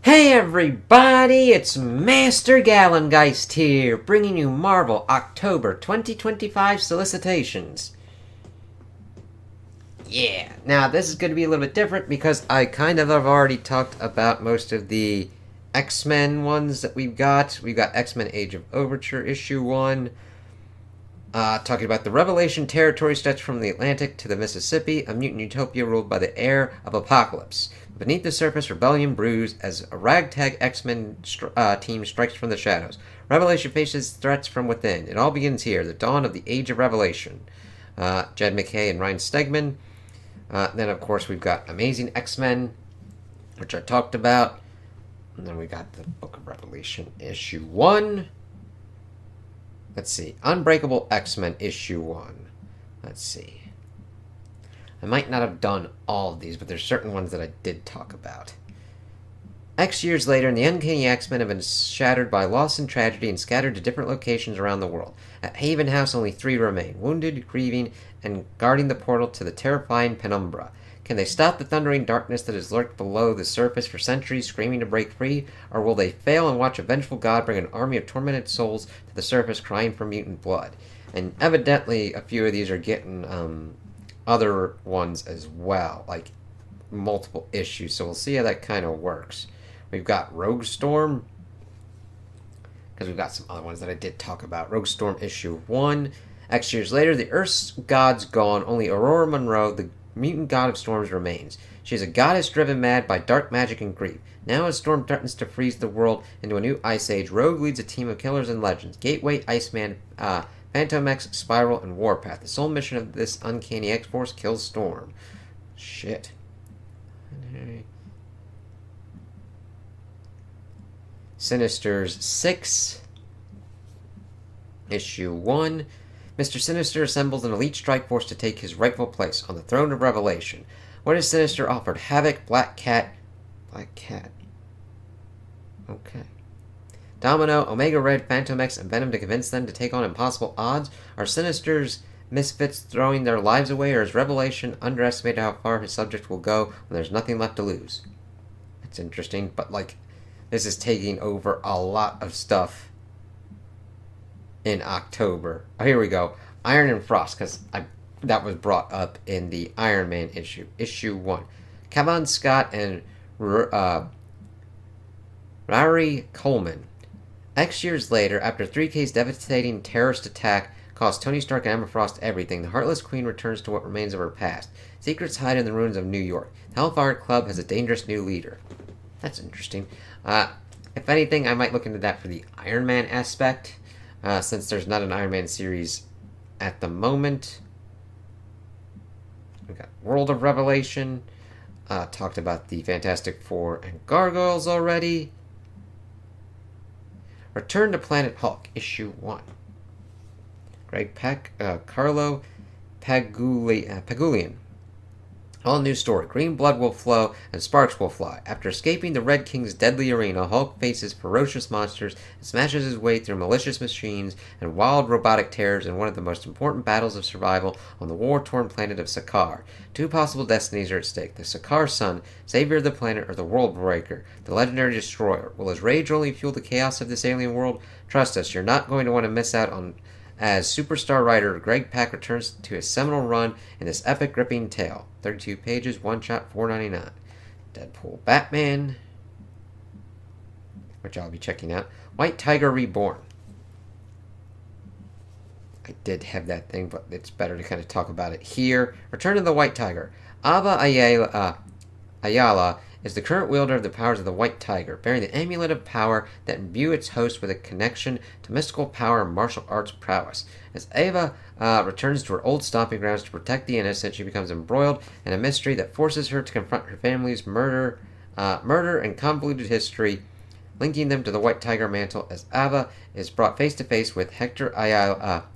Hey everybody, it's Master Gallengeist here, bringing you Marvel October 2025 Solicitations. Yeah, now this is going to be a little bit different because I kind of have already talked about most of the X-Men ones that we've got. We've got X-Men Age of Overture issue 1, talking about the Revelation territory stretched from the Atlantic to the Mississippi, a mutant utopia ruled by the heir of Apocalypse. Beneath the surface, rebellion brews as a ragtag X-Men team strikes from the shadows. Revelation faces threats from within. It all begins here, the dawn of the Age of Revelation. Jed McKay and Ryan Stegman. Then, of course, we've got Amazing X-Men, which I talked about. And then we got the Book of Revelation, issue 1. Let's see. Unbreakable X-Men, issue 1. Let's see. I might not have done all of these, but there's certain ones that I did talk about. X years later, and the Uncanny X-Men have been shattered by loss and tragedy and scattered to different locations around the world. At Haven House, only 3 remain, wounded, grieving, and guarding the portal to the terrifying penumbra. Can they stop the thundering darkness that has lurked below the surface for centuries, screaming to break free? Or will they fail and watch a vengeful god bring an army of tormented souls to the surface, crying for mutant blood? And evidently, a few of these are getting other ones as well, like multiple issues. So we'll see how that kind of works. We've got Rogue Storm, because we've got some other ones that I did talk about. Rogue Storm issue 1. X years later, the Earth's gods gone, only Aurora Monroe, the mutant god of storms, remains. She is a goddess driven mad by dark magic and grief. Now as Storm threatens to freeze the world into a new ice age, Rogue leads a team of killers and legends. Gateway, Iceman, Phantom X, Spiral, and Warpath. The sole mission of this Uncanny X-Force: kills Storm. Shit. Sinister's 6, issue 1. Mr. Sinister assembles an elite strike force to take his rightful place on the throne of Revelation. What is Sinister offered? Havoc, Black Cat. Okay. Domino, Omega Red, Phantom X, and Venom to convince them to take on impossible odds? Are Sinister's misfits throwing their lives away, or has Revelation underestimated how far his subject will go when there's nothing left to lose? That's interesting, but this is taking over a lot of stuff in October. Oh, here we go. Iron and Frost, because that was brought up in the Iron Man issue 1. Kevin Scott and Larry Coleman. X years later, after 3K's devastating terrorist attack cost Tony Stark and Emma Frost everything, the Heartless Queen returns to what remains of her past. Secrets hide in the ruins of New York. The Hellfire Club has a dangerous new leader. That's interesting. If anything, I might look into that for the Iron Man aspect, since there's not an Iron Man series at the moment. We've got World of Revelation. Talked about the Fantastic Four and Gargoyles already. Return to Planet Hulk, issue 1. Greg Peck, Carlo Pagulian. All new story. Green blood will flow and sparks will fly. After escaping the Red King's deadly arena, Hulk faces ferocious monsters and smashes his way through malicious machines and wild robotic terrors in one of the most important battles of survival on the war-torn planet of Sakaar. 2 possible destinies are at stake. The Sakaar Sun, savior of the planet, or the World Breaker, the legendary destroyer. Will his rage only fuel the chaos of this alien world? Trust us, you're not going to want to miss out on as superstar writer Greg Pak returns to his seminal run in this epic gripping tale. 32 pages, one shot, $4.99. Deadpool Batman, which I'll be checking out. White Tiger Reborn. I did have that thing, but it's better to kind of talk about it here. Return of the White Tiger. Ava Ayala is the current wielder of the powers of the White Tiger, bearing the amulet of power that imbue its host with a connection to mystical power and martial arts prowess. As Ava returns to her old stomping grounds to protect the innocent, she becomes embroiled in a mystery that forces her to confront her family's murder and convoluted history, linking them to the White Tiger mantle as Ava is brought face to face with Hector Ayala,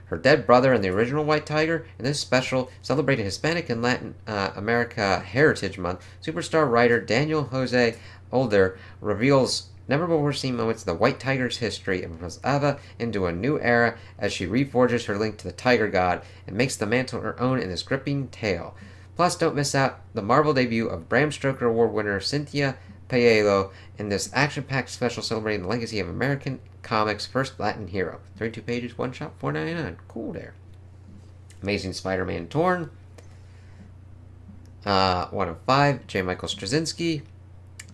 her dead brother and the original White Tiger. In this special, celebrating Hispanic and Latin America Heritage Month, superstar writer Daniel Jose Older reveals never-before-seen moments of the White Tiger's history and propels Ava into a new era as she reforges her link to the Tiger God and makes the mantle her own in this gripping tale. Plus, don't miss out the Marvel debut of Bram Stoker Award winner Cynthia Paolo in this action-packed special celebrating the legacy of American comics' first Latin hero. 32 pages, one shot, $4.99. Cool there. Amazing Spider-Man Torn. 1 of 5. J. Michael Straczynski.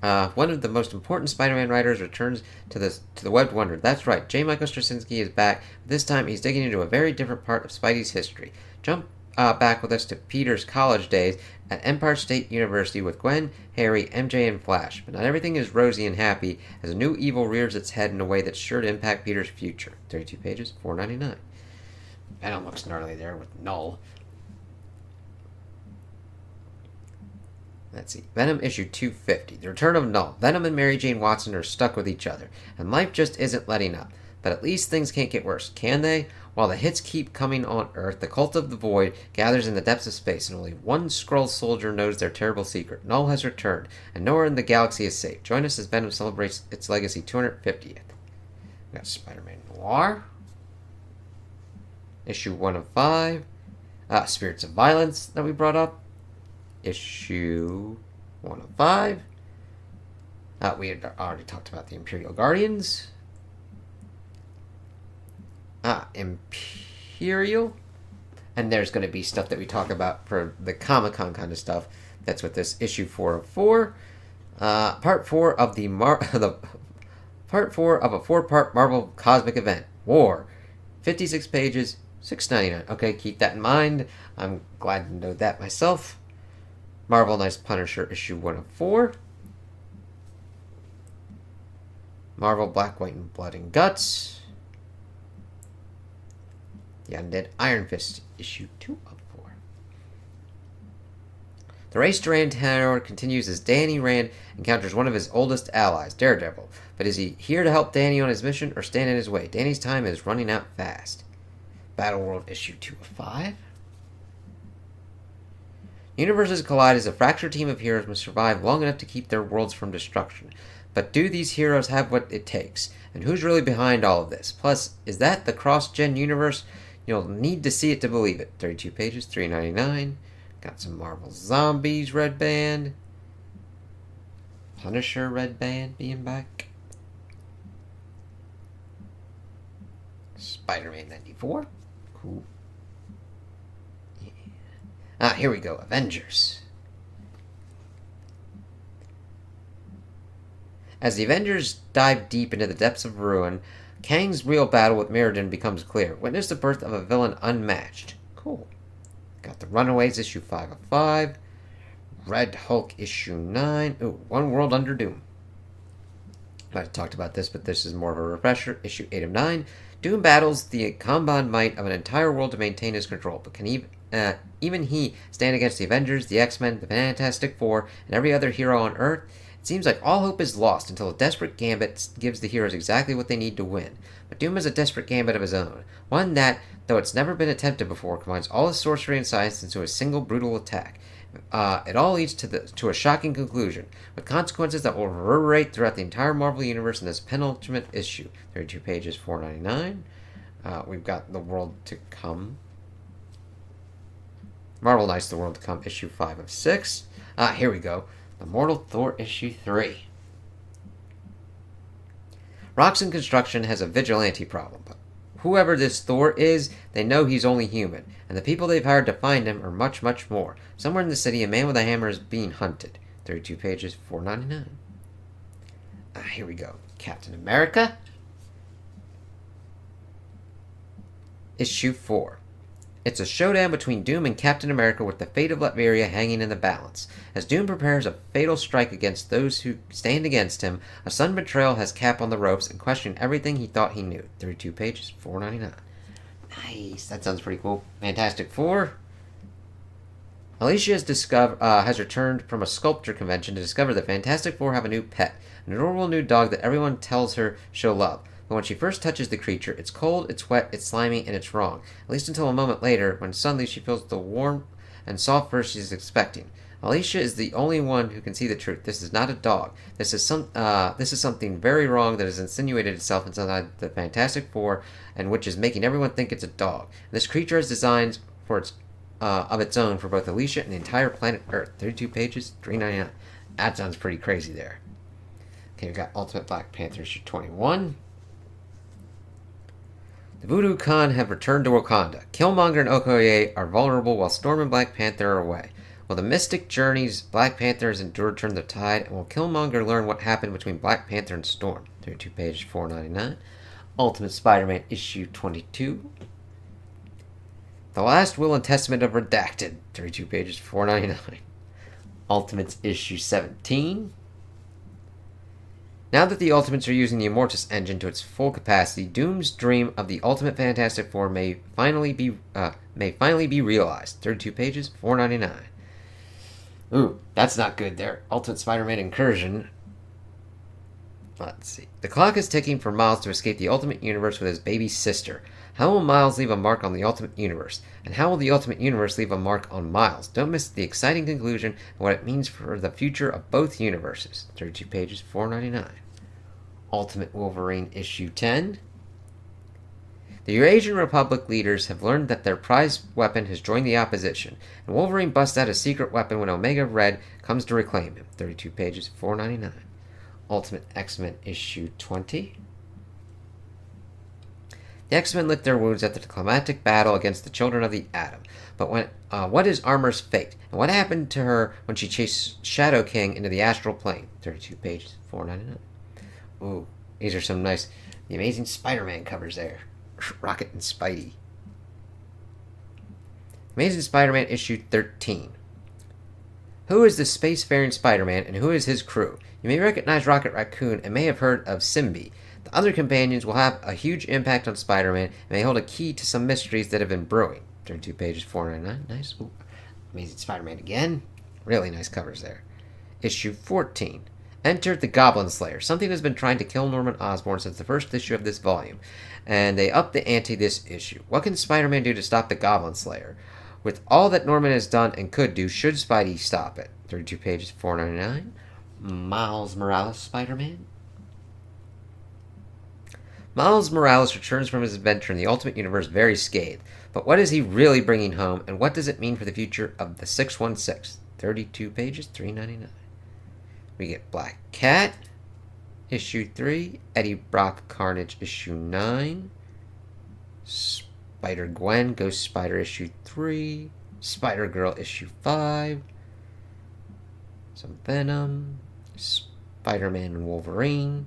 One of the most important Spider-Man writers returns to the Webbed Wonder. That's right, J. Michael Straczynski is back. This time he's digging into a very different part of Spidey's history. Jump back with us to Peter's college days at Empire State University with Gwen, Harry, MJ, and Flash. But not everything is rosy and happy as a new evil rears its head in a way that's sure to impact Peter's future. 32 pages, $4.99. Venom looks gnarly there with Null. Let's see. Venom issue 250. The return of Null. Venom and Mary Jane Watson are stuck with each other, and life just isn't letting up. But at least things can't get worse, can they? While the hits keep coming on Earth, the cult of the Void gathers in the depths of space, and only one Skrull soldier knows their terrible secret. Null has returned, and nowhere in the galaxy is safe. Join us as Venom celebrates its legacy 250th. We got Spider-Man Noir. Issue 1 of 5. Spirits of Violence that we brought up. Issue 1 of 5. We had already talked about the Imperial Guardians. Imperial. And there's going to be stuff that we talk about for the Comic-Con kind of stuff. That's what this issue 4 of 4. Part 4 of Part 4 of a 4-part Marvel Cosmic Event. War. 56 pages, $6.99. Okay, keep that in mind. I'm glad to know that myself. Marvel Knights Punisher issue 1 of 4. Marvel Black, White, and Blood and Guts. The Undead Iron Fist issue 2 of 4. The race to Rand Tower continues as Danny Rand encounters one of his oldest allies, Daredevil. But is he here to help Danny on his mission or stand in his way? Danny's time is running out fast. Battleworld issue 2 of 5. Universes collide as a fractured team of heroes must survive long enough to keep their worlds from destruction. But do these heroes have what it takes? And who's really behind all of this? Plus, is that the cross-gen universe? You'll need to see it to believe it. 32 pages, $3.99. Got some Marvel Zombies red band. Punisher red band being back. Spider-Man 94. Cool. Here we go. Avengers. As the Avengers dive deep into the depths of ruin, Kang's real battle with Mirrodin becomes clear. Witness the birth of a villain unmatched. Cool. Got the Runaways issue 5 of 5. Red Hulk issue 9. Ooh, One World Under Doom. I talked about this, but this is more of a refresher. Issue 8 of 9. Doom battles the combined might of an entire world to maintain his control, but can even he stand against the Avengers, the X-Men, the Fantastic Four, and every other hero on Earth? It seems like all hope is lost until a desperate gambit gives the heroes exactly what they need to win. But Doom has a desperate gambit of his own. One that, though it's never been attempted before, combines all his sorcery and science into a single brutal attack. It all leads to a shocking conclusion, with consequences that will reverberate throughout the entire Marvel Universe in this penultimate issue. 32 pages, $4.99. We've got The World to Come. Marvel Knights, The World to Come, issue 5 of 6. Here we go. The Mortal Thor, issue 3. Roxxon Construction has a vigilante problem, but whoever this Thor is, they know he's only human, and the people they've hired to find him are much, much more. Somewhere in the city, a man with a hammer is being hunted. 32 pages, $4.99. Here we go. Captain America. Issue 4. It's a showdown between Doom and Captain America with the fate of Latveria hanging in the balance. As Doom prepares a fatal strike against those who stand against him, a sudden betrayal has Cap on the ropes and questioning everything he thought he knew. 32 pages, $4.99. Nice. That sounds pretty cool. Fantastic Four. Alicia has returned from a sculpture convention to discover the Fantastic Four have a new pet, an adorable new dog that everyone tells her she'll love. But when she first touches the creature, it's cold, it's wet, it's slimy, and it's wrong. At least until a moment later, when suddenly she feels the warm and soft fur she's expecting. Alicia is the only one who can see the truth. This is not a dog. This is something very wrong that has insinuated itself inside the Fantastic Four, and which is making everyone think it's a dog. This creature has designs of its own for both Alicia and the entire planet Earth. 32 pages, $3.99. That sounds pretty crazy there. Okay, we've got Ultimate Black Panther issue 21. The Voodoo Khan have returned to Wakanda. Killmonger and Okoye are vulnerable while Storm and Black Panther are away. Will the mystic journeys Black Panther has endured turn the tide, and will Killmonger learn what happened between Black Panther and Storm? 32 pages, $4.99. Ultimate Spider-Man issue 22. The Last Will and Testament of Redacted, 32 pages, $4.99. Ultimates issue 17. Now that the Ultimates are using the Immortus engine to its full capacity, Doom's dream of the Ultimate Fantastic Four may finally be realized. 32 pages, $4.99. Ooh, that's not good there. Ultimate Spider-Man Incursion. Let's see. The clock is ticking for Miles to escape the Ultimate Universe with his baby sister. How will Miles leave a mark on the Ultimate Universe? And how will the Ultimate Universe leave a mark on Miles? Don't miss the exciting conclusion and what it means for the future of both universes. 32 pages, $4.99. Ultimate Wolverine issue 10. The Eurasian Republic leaders have learned that their prized weapon has joined the opposition, and Wolverine busts out a secret weapon when Omega Red comes to reclaim him. 32 pages, $4.99. Ultimate X-Men issue 20. The X-Men lick their wounds after the climactic battle against the Children of the Atom. But what is Armor's fate? And what happened to her when she chased Shadow King into the astral plane? 32 pages, $4.99. Ooh, these are some nice, the Amazing Spider-Man covers there. Rocket and Spidey. Amazing Spider-Man issue 13. Who is the spacefaring Spider-Man and who is his crew? You may recognize Rocket Raccoon and may have heard of Symbi. The other companions will have a huge impact on Spider-Man and may hold a key to some mysteries that have been brewing. 32 pages, $4.99. Nice. Ooh. Amazing Spider-Man again. Really nice covers there. Issue 14. Enter the Goblin Slayer. Something has been trying to kill Norman Osborn since the first issue of this volume, and they upped the ante this issue. What can Spider-Man do to stop the Goblin Slayer? With all that Norman has done and could do, should Spidey stop it? 32 pages, $4.99. Miles Morales Spider-Man. Miles Morales returns from his adventure in the Ultimate Universe very scathed. But what is he really bringing home, and what does it mean for the future of the 616? 32 pages, $3.99. We get Black Cat, issue 3. Eddie Brock Carnage, issue 9. Spider-Gwen, Ghost Spider, issue 3. Spider-Girl, issue 5. Some Venom. Spider-Man and Wolverine.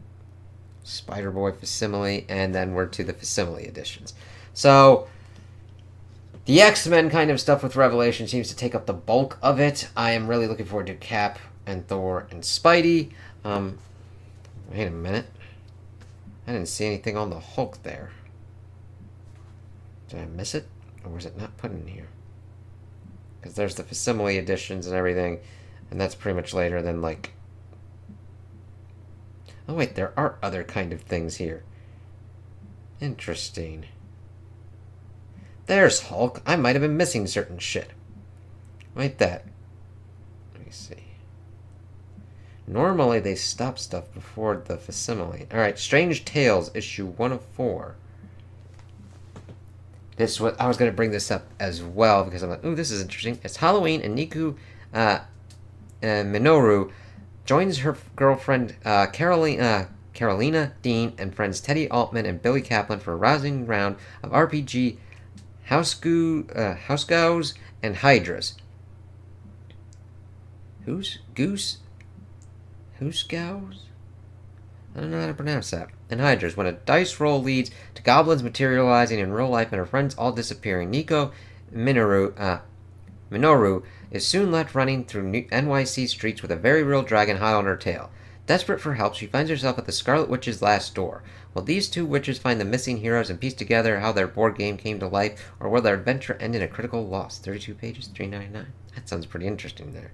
Spider-Boy Facsimile, and then we're to the Facsimile editions. So, the X-Men kind of stuff with Revelation seems to take up the bulk of it. I am really looking forward to Cap and Thor and Spidey. Wait a minute. I didn't see anything on the Hulk there. Did I miss it? Or was it not put in here? Because there's the Facsimile editions and everything, and that's pretty much later than, like... Oh wait, there are other kind of things here. Interesting. There's Hulk. I might have been missing certain shit. Like that. Let me see. Normally they stop stuff before the Facsimile. Alright, Strange Tales, issue 1 of 4. I was going to bring this up as well because I'm like, ooh, this is interesting. It's Halloween and Niku Minoru joins her girlfriend Carolina Dean and friends Teddy Altman and Billy Kaplan for a rousing round of RPG Housegows and Hydras. Housegows? I don't know how to pronounce that. And Hydras, when a dice roll leads to goblins materializing in real life and her friends all disappearing, Nico Minoru is soon left running through NYC streets with a very real dragon hot on her tail. Desperate for help, she finds herself at the Scarlet Witch's last door. Will these two witches find the missing heroes and piece together how their board game came to life, or will their adventure end in a critical loss? 32 pages, $3.99. That sounds pretty interesting there.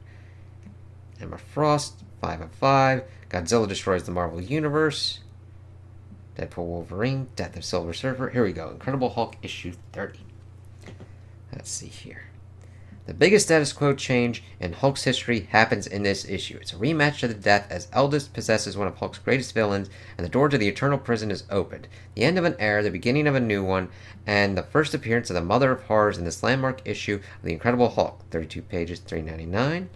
Emma Frost, 5 of 5. Godzilla destroys the Marvel Universe. Deadpool Wolverine, Death of Silver Surfer. Here we go. Incredible Hulk, issue 30. Let's see here. The biggest status quo change in Hulk's history happens in this issue. It's a rematch to the death as Eldest possesses one of Hulk's greatest villains, and the door to the Eternal Prison is opened. The end of an era, the beginning of a new one, and the first appearance of the Mother of Horrors in this landmark issue of The Incredible Hulk. 32 pages, $3.99.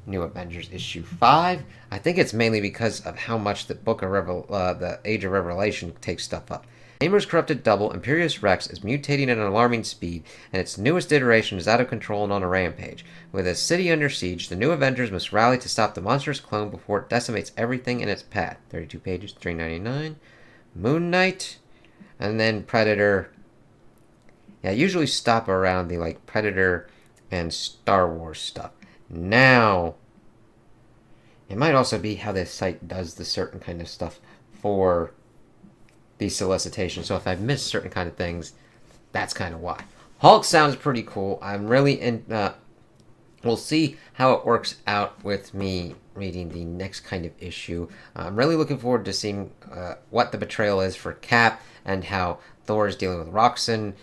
New Avengers issue 5. I think it's mainly because of how much the the Age of Revelation takes stuff up. Namor's corrupted double, Imperious Rex, is mutating at an alarming speed, and its newest iteration is out of control and on a rampage. With a city under siege, the New Avengers must rally to stop the monstrous clone before it decimates everything in its path. 32 pages, $3.99. Moon Knight, and then Predator. Yeah, I usually stop around the Predator and Star Wars stuff. Now, it might also be how this site does the certain kind of stuff for these solicitations. So if I've missed certain kind of things, that's kind of why. Hulk sounds pretty cool. I'm really in. We'll see how it works out with me reading the next kind of issue. I'm really looking forward to seeing what the betrayal is for Cap and how Thor is dealing with Roxanne,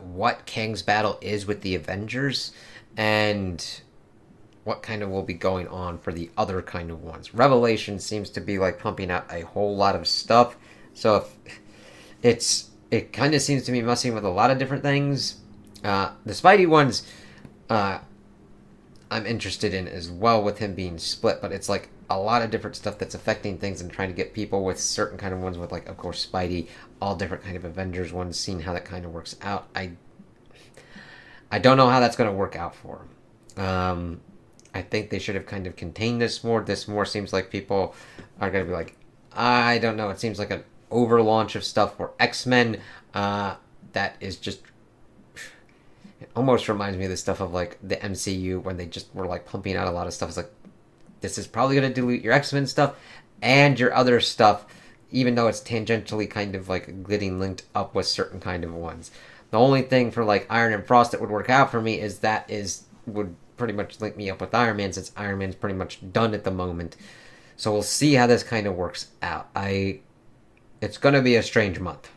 what Kang's battle is with the Avengers, and what kind of will be going on for the other kind of ones. Revelation seems to be pumping out a whole lot of stuff. So if it kind of seems to be messing with a lot of different things. The Spidey ones, I'm interested in as well with him being split, but it's a lot of different stuff that's affecting things and trying to get people with certain kind of ones with of course Spidey, all different kind of Avengers ones, seeing how that kind of works out. I don't know how that's going to work out for him. I think they should have kind of contained this more. This more seems like people are going to be I don't know. It seems like an overlaunch of stuff for X-Men that is just... It almost reminds me of the stuff of the MCU when they just were pumping out a lot of stuff. It's this is probably going to dilute your X-Men stuff and your other stuff, even though it's tangentially kind of getting linked up with certain kind of ones. The only thing for Iron and Frost that would work out for me would pretty much link me up with Iron Man, since Iron Man's pretty much done at the moment. So we'll see how this kind of works out. It's going to be a strange month,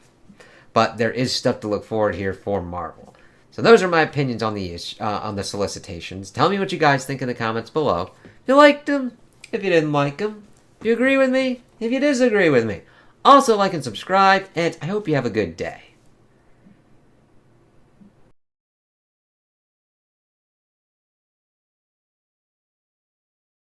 but there is stuff to look forward here for Marvel. So those are my opinions on the solicitations. Tell me what you guys think in the comments below. If you liked them, if you didn't like them, if you agree with me, if you disagree with me. Also like and subscribe, and I hope you have a good day.